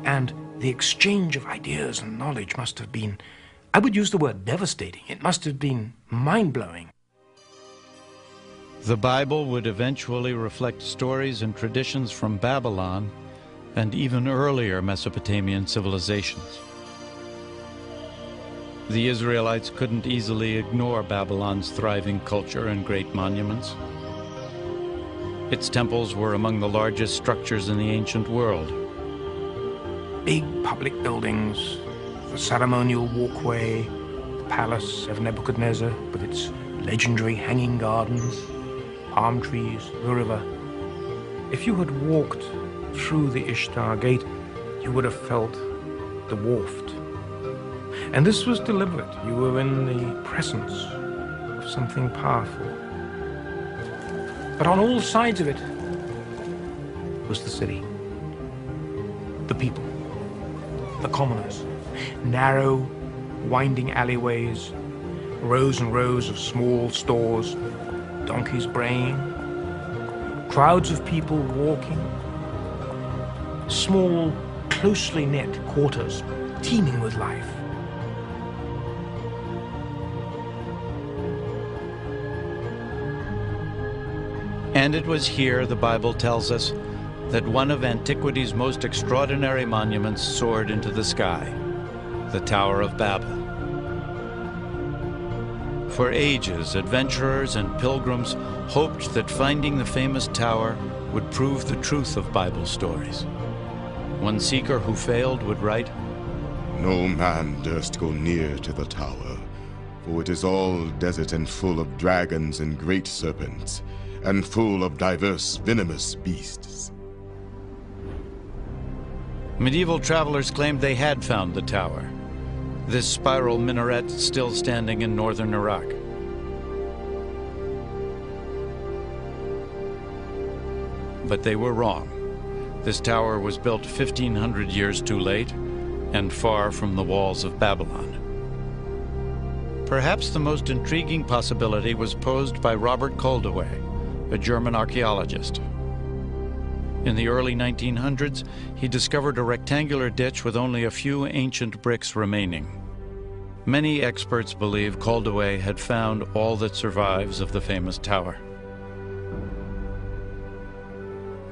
And the exchange of ideas and knowledge must have been, I would use the word devastating. It must have been mind-blowing. The Bible would eventually reflect stories and traditions from Babylon and even earlier Mesopotamian civilizations. The Israelites couldn't easily ignore Babylon's thriving culture and great monuments. Its temples were among the largest structures in the ancient world. Big public buildings, the ceremonial walkway, the palace of Nebuchadnezzar with its legendary hanging gardens, palm trees, the river. If you had walked through the Ishtar Gate, you would have felt dwarfed. And this was deliberate. You were in the presence of something powerful. But on all sides of it was the city, the people, the commoners, narrow, winding alleyways, rows and rows of small stores, donkeys braying, crowds of people walking, small, closely knit quarters teeming with life. And it was here, the Bible tells us, that one of antiquity's most extraordinary monuments soared into the sky, the Tower of Babel. For ages, adventurers and pilgrims hoped that finding the famous tower would prove the truth of Bible stories. One seeker who failed would write, "No man durst go near to the tower, for it is all desert and full of dragons and great serpents, and full of diverse venomous beasts." Medieval travelers claimed they had found the tower, this spiral minaret still standing in northern Iraq. But they were wrong. This tower was built 1,500 years too late and far from the walls of Babylon. Perhaps the most intriguing possibility was posed by Robert Koldewey, a German archaeologist. In the early 1900s, he discovered a rectangular ditch with only a few ancient bricks remaining. Many experts believe Koldewey had found all that survives of the famous tower.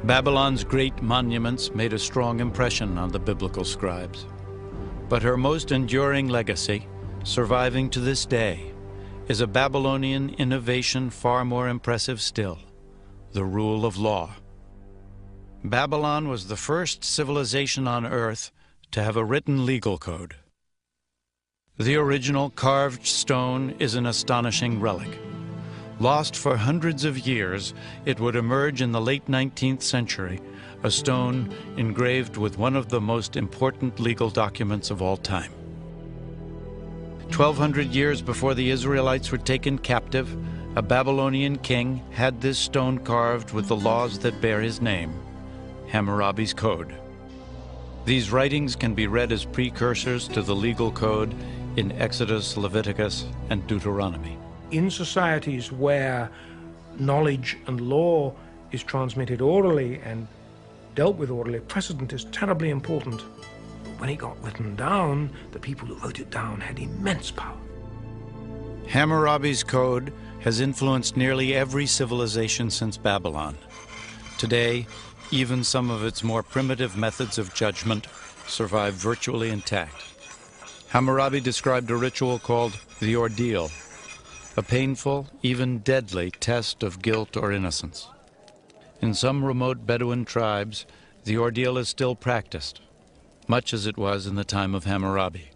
Babylon's great monuments made a strong impression on the biblical scribes. But her most enduring legacy, surviving to this day, is a Babylonian innovation far more impressive still: the rule of law. Babylon was the first civilization on Earth to have a written legal code. The original carved stone is an astonishing relic. Lost for hundreds of years, it would emerge in the late 19th century, a stone engraved with one of the most important legal documents of all time. 1,200 years before the Israelites were taken captive, a Babylonian king had this stone carved with the laws that bear his name, Hammurabi's Code. These writings can be read as precursors to the legal code in Exodus, Leviticus, and Deuteronomy. In societies where knowledge and law is transmitted orally and dealt with orally, precedent is terribly important. But when it got written down, the people who wrote it down had immense power. Hammurabi's Code has influenced nearly every civilization since Babylon. Today, even some of its more primitive methods of judgment survive virtually intact. Hammurabi described a ritual called the ordeal, a painful, even deadly test of guilt or innocence. In some remote Bedouin tribes, the ordeal is still practiced, much as it was in the time of Hammurabi.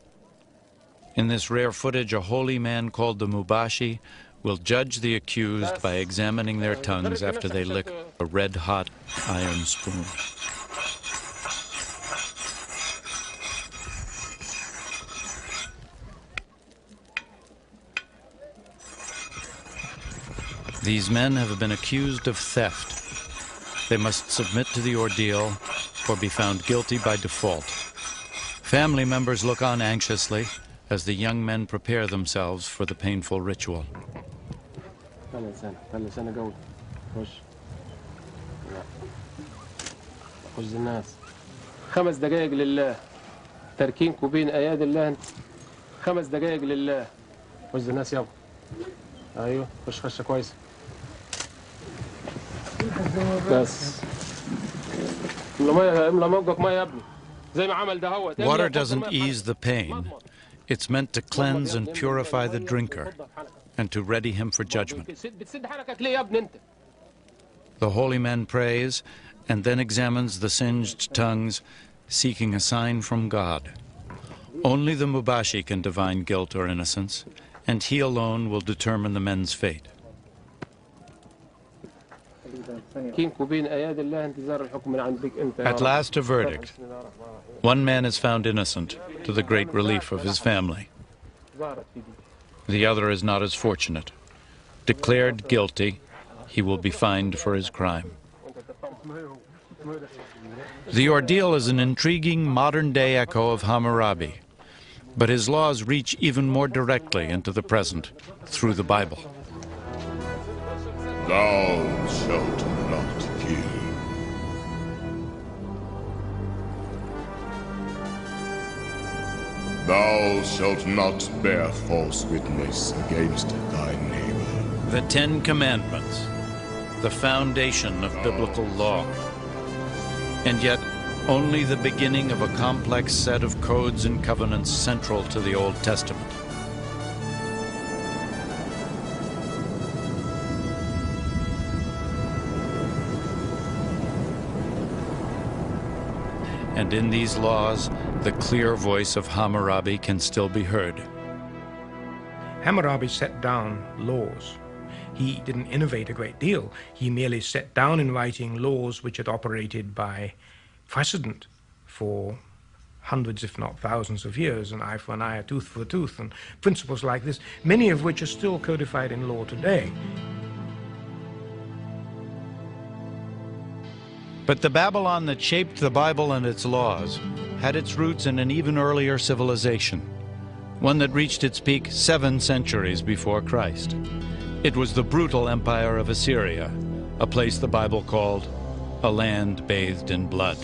In this rare footage, a holy man called the Mubashi will judge the accused by examining their tongues after they lick a red-hot iron spoon. These men have been accused of theft. They must submit to the ordeal or be found guilty by default. Family members look on anxiously as the young men prepare themselves for the painful ritual. خش. 'Cause the nurse. 5 دقائق لله تركينكم بين ايادي الله 5 دقائق لله وزن الناس يابا ايوه خش خشه كويسه بس املى موجك ميه يا ابني زي ما عمل ده هو Water doesn't ease the pain. It's meant to cleanse and purify the drinker and to ready him for judgment. بتسد حنكك ليه يا ابني انت The holy man prays and then examines the singed tongues, seeking a sign from God. Only the Mubashi can divine guilt or innocence, and he alone will determine the men's fate. At last a verdict. One man is found innocent, to the great relief of his family. The other is not as fortunate. Declared guilty, he will be fined for his crime. The ordeal is an intriguing modern-day echo of Hammurabi, but his laws reach even more directly into the present through the Bible. Thou shalt not kill. Thou shalt not bear false witness against thy neighbor. The Ten Commandments, the foundation of biblical law, and yet only the beginning of a complex set of codes and covenants central to the Old Testament. And in these laws, the clear voice of Hammurabi can still be heard. Hammurabi set down laws. He didn't innovate a great deal. He merely set down in writing laws which had operated by precedent for hundreds, if not thousands of years, an eye for an eye, a tooth for a tooth, and principles like this, many of which are still codified in law today. But the Babylon that shaped the Bible and its laws had its roots in an even earlier civilization, one that reached its peak 7 centuries before Christ. It was the brutal empire of Assyria, a place the Bible called a land bathed in blood.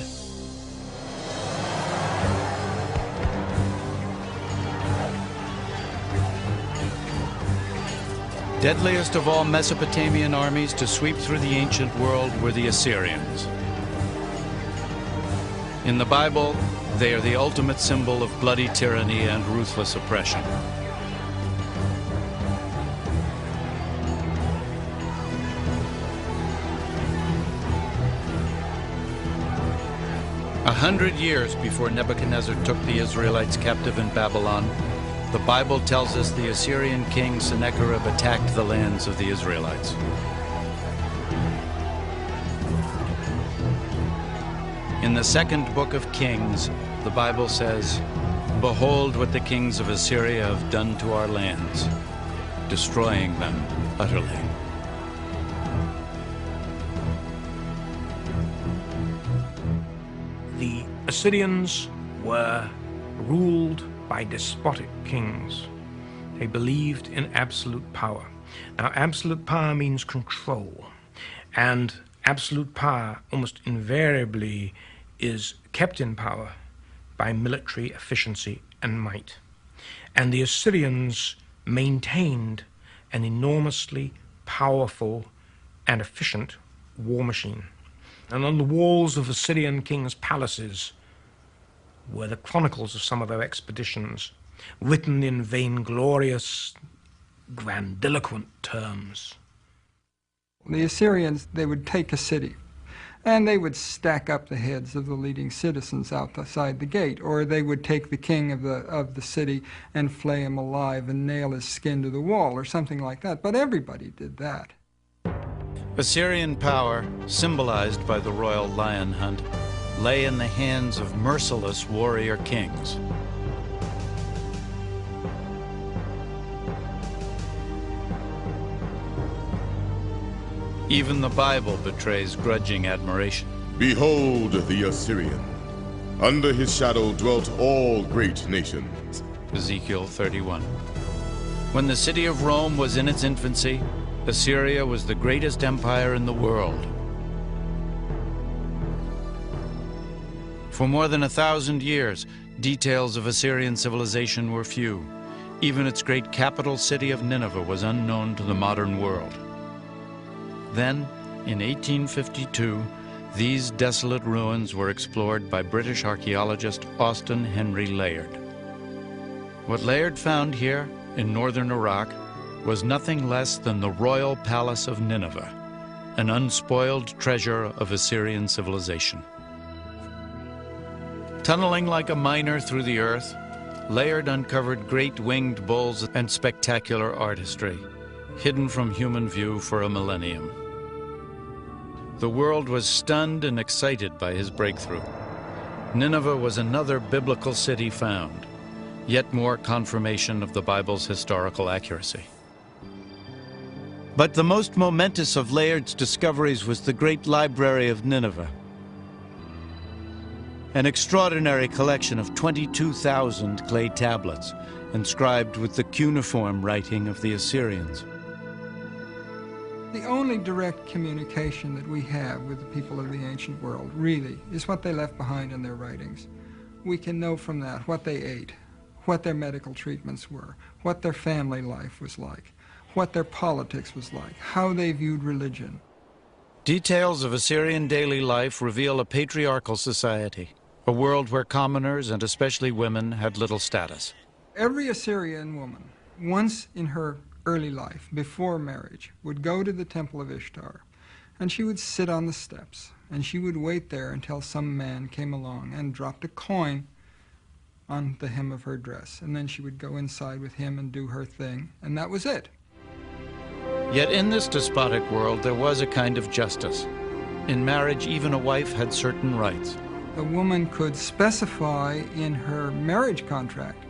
Deadliest of all Mesopotamian armies to sweep through the ancient world were the Assyrians. In the Bible, they are the ultimate symbol of bloody tyranny and ruthless oppression. A 100 years before Nebuchadnezzar took the Israelites captive in Babylon, the Bible tells us the Assyrian king Sennacherib attacked the lands of the Israelites. In the 2nd book of Kings, the Bible says, "Behold what the kings of Assyria have done to our lands, destroying them utterly." The Assyrians were ruled by despotic kings. They believed in absolute power. Now, absolute power means control, and absolute power almost invariably is kept in power by military efficiency and might. And the Assyrians maintained an enormously powerful and efficient war machine. And on the walls of Assyrian kings' palaces were the chronicles of some of their expeditions, written in vainglorious, grandiloquent terms. The Assyrians, they would take a city, and they would stack up the heads of the leading citizens outside the gate, or they would take the king of the city and flay him alive and nail his skin to the wall, or something like that. But everybody did that. Assyrian power, symbolized by the royal lion hunt, lay in the hands of merciless warrior kings. Even the Bible betrays grudging admiration. Behold the Assyrian. Under his shadow dwelt all great nations. Ezekiel 31. When the city of Rome was in its infancy, Assyria was the greatest empire in the world. For more than 1,000 years, details of Assyrian civilization were few. Even its great capital city of Nineveh was unknown to the modern world. Then, in 1852, these desolate ruins were explored by British archaeologist Austen Henry Layard. What Layard found here in northern Iraq was nothing less than the royal palace of Nineveh, an unspoiled treasure of Assyrian civilization. Tunneling like a miner through the earth, Layard uncovered great winged bulls and spectacular artistry, hidden from human view for a millennium. The world was stunned and excited by his breakthrough. Nineveh was another biblical city found, yet more confirmation of the Bible's historical accuracy. But the most momentous of Layard's discoveries was the Great Library of Nineveh, an extraordinary collection of 22,000 clay tablets inscribed with the cuneiform writing of the Assyrians. The only direct communication that we have with the people of the ancient world, really, is what they left behind in their writings. We can know from that what they ate, what their medical treatments were, what their family life was like, what their politics was like, how they viewed religion. Details of Assyrian daily life reveal a patriarchal society, a world where commoners, and especially women, had little status. Every Assyrian woman, once in her early life, before marriage, would go to the temple of Ishtar, and she would sit on the steps, and she would wait there until some man came along and dropped a coin on the hem of her dress, and then she would go inside with him and do her thing, and that was it. Yet in this despotic world, there was a kind of justice. In marriage, even a wife had certain rights. A woman could specify in her marriage contract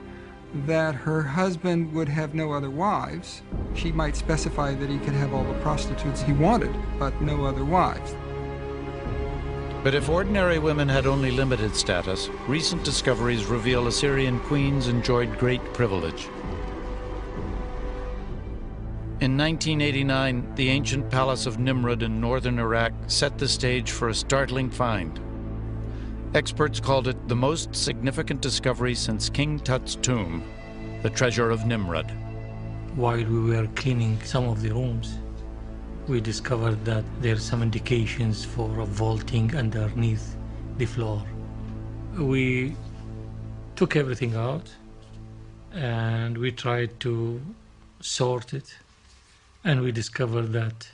that her husband would have no other wives. She might specify that he could have all the prostitutes he wanted, but no other wives. But if ordinary women had only limited status, recent discoveries reveal Assyrian queens enjoyed great privilege. In 1989, the ancient palace of Nimrud in northern Iraq set the stage for a startling find. Experts called it the most significant discovery since King Tut's tomb, the treasure of Nimrud. While we were cleaning some of the rooms, we discovered that there are some indications for a vaulting underneath the floor. We took everything out and we tried to sort it, and we discovered that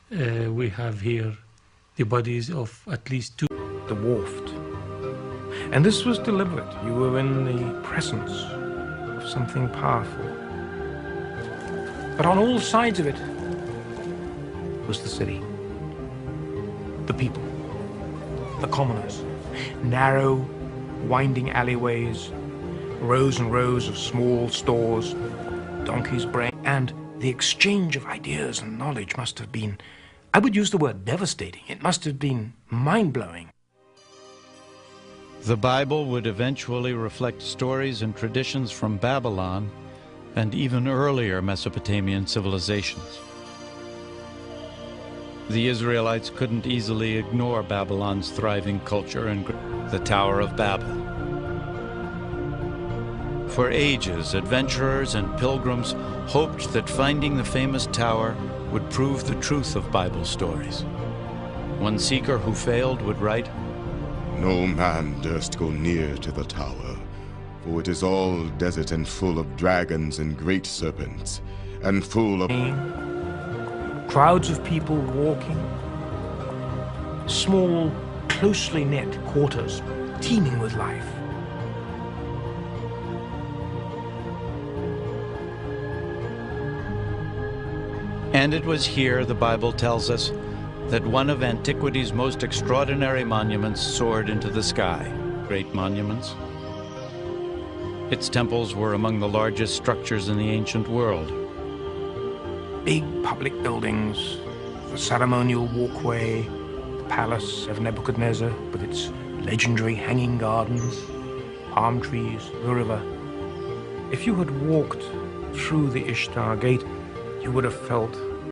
we have here the bodies of at least 2. Dwarfed. And this was deliberate. You were in the presence of something powerful. But on all sides of it was the city, the people, the commoners, narrow, winding alleyways, rows and rows of small stores, donkeys' brain, and the exchange of ideas and knowledge must have been, I would use the word devastating. It must have been mind-blowing. The Bible would eventually reflect stories and traditions from Babylon and even earlier Mesopotamian civilizations. The Israelites couldn't easily ignore Babylon's thriving culture and the Tower of Babel. For ages, adventurers and pilgrims hoped that finding the famous tower would prove the truth of Bible stories. One seeker who failed would write, "No man durst go near to the tower, for it is all desert and full of dragons and great serpents, and full of..." Crowds of people walking, small, closely knit quarters teeming with life. And it was here, the Bible tells us, that one of antiquity's most extraordinary monuments soared into the sky. Great monuments. Its temples were among the largest structures in the ancient world. Big public buildings, the ceremonial walkway, the palace of Nebuchadnezzar with its legendary hanging gardens, palm trees, the river. If you had walked through the Ishtar Gate, you would have felt